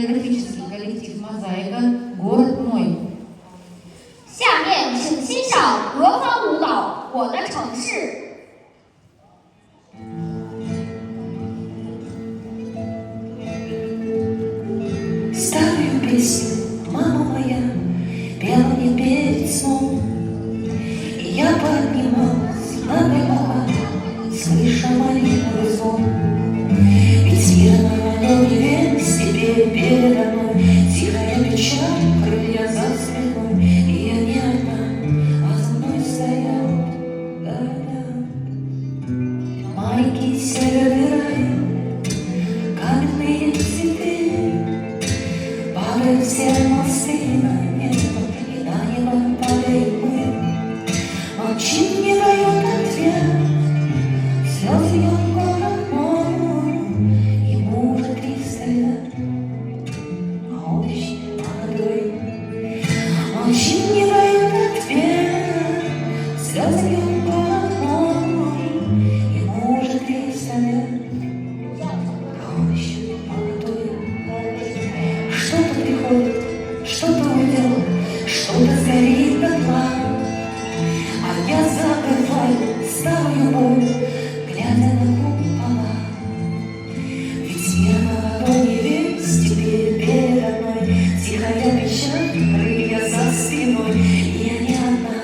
Графический коллектив «Мозаика», город мой. 下面请欣赏俄方舞蹈《我的城市》。Старую песню, мама моя, пела мне перед сном, и я поднималась на облака, слыша молитвы звон. Ведь мир на ладони весь теперь передо мной, тихая печаль, крылья за спиной, и я не одна, а за мной стоят города. Маленький северный рай, каменные цветы, падают все мосты на небо, и на небо падаем мы. Молчит, не дает ответ, слезы льет город мой, ему уже 300 лет, а он еще молодой. Молчит, не дает ответ, слезы льет город мой, ему уже 300 лет, а он еще молодой. Что-то приходит, что-то уйдет, что-то сгорит дотла, а я забываю старую боль, глядя на купола. Ведь мир на ладони весь теперь передо мной, тихая печаль, крылья за спиной, и я не одна,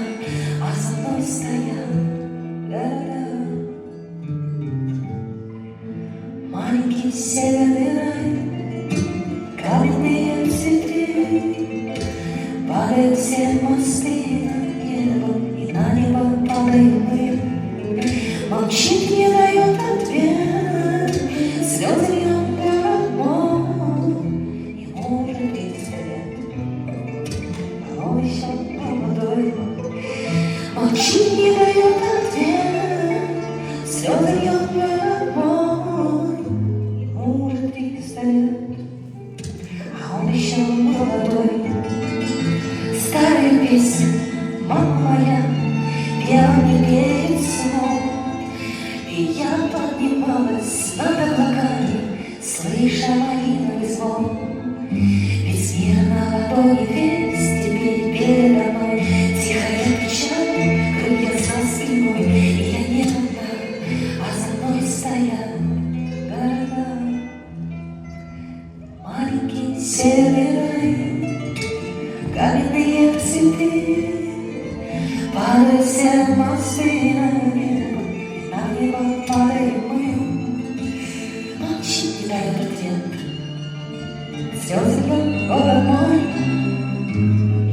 а за мной стоят города. Маленький северный рай, каменные цветы, падают все мосты на небо, и на небо падаем мы. Молчит, не дает ответ, слезы льет город мой, ему уже 300 лет, а он еще молодой. Молчит, не дает ответ, слезы льет город мой, ему уже 300 лет, а он еще молодой. Старая песня, мама моя, пела мне перед сном, и я поднималась над облаками, слыша молитвы звон. Ведь мир на ладони весь теперь передо мной, тихая печаль, крылья за спиной, и я не одна, а за мной стоят города. Маленький северный рай, каменные цветы, падают все мосты на небо, и на небо падаем мы. Молчит, не дает ответ, слезы льет город мой,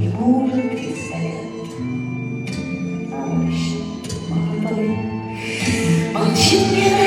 ему уже 300 лет, а он еще молодой. Молчит, не дает